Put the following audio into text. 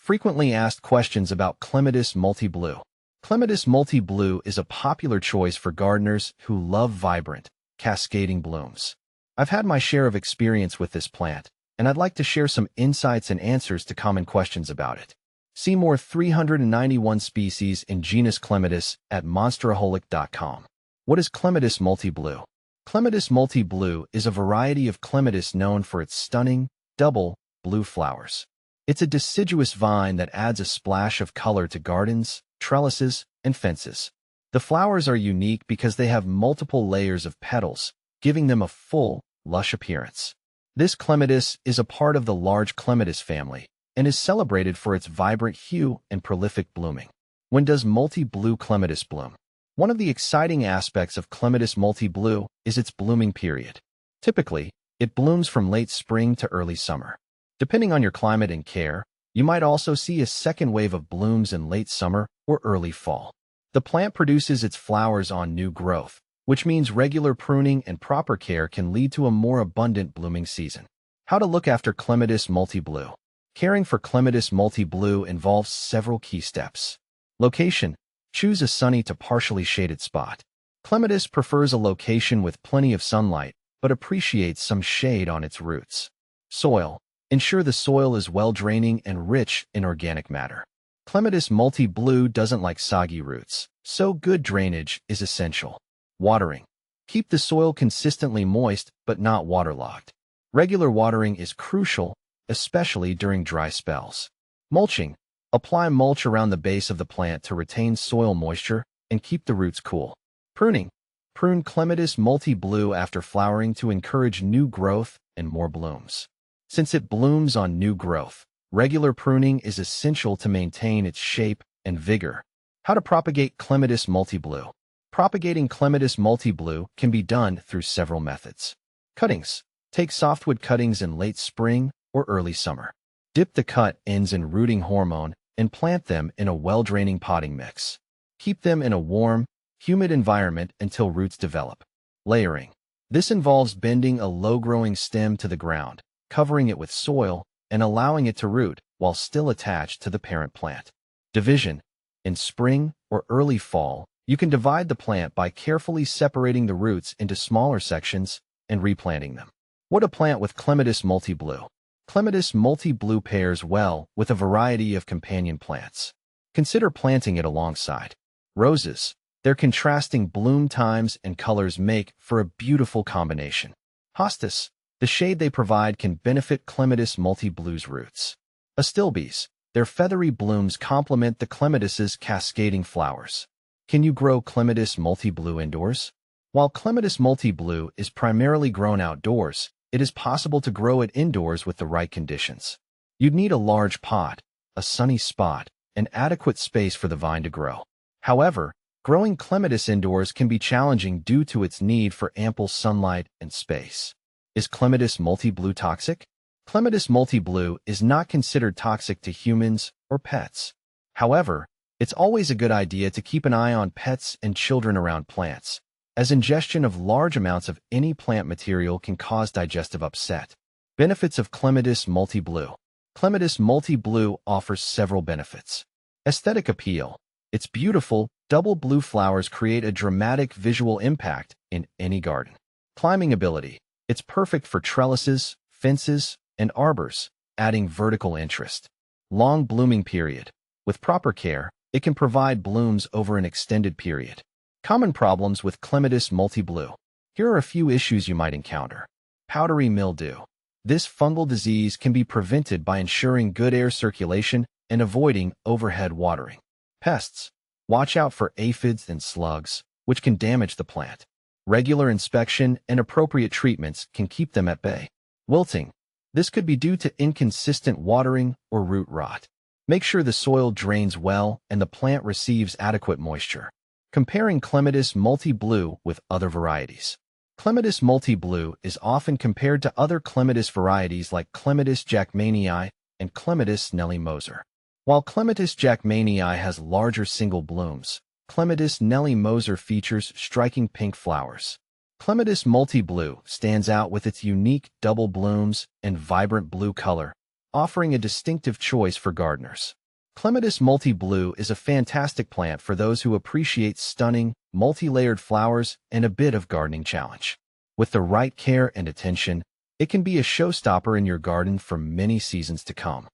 Frequently asked questions about Clematis multi-blue. Clematis multi-blue is a popular choice for gardeners who love vibrant, cascading blooms. I've had my share of experience with this plant, and I'd like to share some insights and answers to common questions about it. See more 391 species in genus Clematis at monsteraholic.com. What is Clematis multi-blue? Clematis multi-blue is a variety of clematis known for its stunning, double, blue flowers. It's a deciduous vine that adds a splash of color to gardens, trellises, and fences. The flowers are unique because they have multiple layers of petals, giving them a full, lush appearance. This clematis is a part of the large clematis family and is celebrated for its vibrant hue and prolific blooming. When does multi-blue clematis bloom? One of the exciting aspects of Clematis multi-blue is its blooming period. Typically, it blooms from late spring to early summer. Depending on your climate and care, you might also see a second wave of blooms in late summer or early fall. The plant produces its flowers on new growth, which means regular pruning and proper care can lead to a more abundant blooming season. How to look after Clematis multi-blue. Caring for Clematis multi-blue involves several key steps. Location. Choose a sunny to partially shaded spot. Clematis prefers a location with plenty of sunlight, but appreciates some shade on its roots. Soil. Ensure the soil is well-draining and rich in organic matter. Clematis multi-blue doesn't like soggy roots, so good drainage is essential. Watering. Keep the soil consistently moist but not waterlogged. Regular watering is crucial, especially during dry spells. Mulching. Apply mulch around the base of the plant to retain soil moisture and keep the roots cool. Pruning. Prune Clematis multi-blue after flowering to encourage new growth and more blooms. Since it blooms on new growth, regular pruning is essential to maintain its shape and vigor. How to propagate Clematis multi-blue. Propagating Clematis multi-blue can be done through several methods. Cuttings. Take softwood cuttings in late spring or early summer. Dip the cut ends in rooting hormone and plant them in a well-draining potting mix. Keep them in a warm, humid environment until roots develop. Layering. This involves bending a low-growing stem to the ground, covering it with soil, and allowing it to root while still attached to the parent plant. Division. In spring or early fall, you can divide the plant by carefully separating the roots into smaller sections and replanting them. What to plant with Clematis multi-blue. Clematis multi-blue pairs well with a variety of companion plants. Consider planting it alongside roses. Their contrasting bloom times and colors make for a beautiful combination. Hostas. The shade they provide can benefit Clematis multi-blue's roots. Astilbes. Their feathery blooms complement the clematis's cascading flowers. Can you grow Clematis multi-blue indoors? While Clematis multi-blue is primarily grown outdoors, it is possible to grow it indoors with the right conditions. You'd need a large pot, a sunny spot, and adequate space for the vine to grow. However, growing Clematis indoors can be challenging due to its need for ample sunlight and space. Is Clematis multi-blue toxic? Clematis multi-blue is not considered toxic to humans or pets. However, it's always a good idea to keep an eye on pets and children around plants, as ingestion of large amounts of any plant material can cause digestive upset. Benefits of Clematis multi-blue. Clematis multi-blue offers several benefits. Aesthetic appeal. Its beautiful, double blue flowers create a dramatic visual impact in any garden. Climbing ability. It's perfect for trellises, fences, and arbors, adding vertical interest. Long blooming period. With proper care, it can provide blooms over an extended period. Common problems with Clematis multi-blue. Here are a few issues you might encounter. Powdery mildew. This fungal disease can be prevented by ensuring good air circulation and avoiding overhead watering. Pests. Watch out for aphids and slugs, which can damage the plant. Regular inspection and appropriate treatments can keep them at bay. Wilting. This could be due to inconsistent watering or root rot. Make sure the soil drains well and the plant receives adequate moisture. Comparing Clematis multi-blue with other varieties. Clematis multi-blue is often compared to other Clematis varieties like Clematis jackmanii and Clematis Nellie-Moser. While Clematis jackmanii has larger single blooms, Clematis Nellie-Moser features striking pink flowers. Clematis multi-blue stands out with its unique double blooms and vibrant blue color, offering a distinctive choice for gardeners. Clematis multi-blue is a fantastic plant for those who appreciate stunning, multi-layered flowers and a bit of gardening challenge. With the right care and attention, it can be a showstopper in your garden for many seasons to come.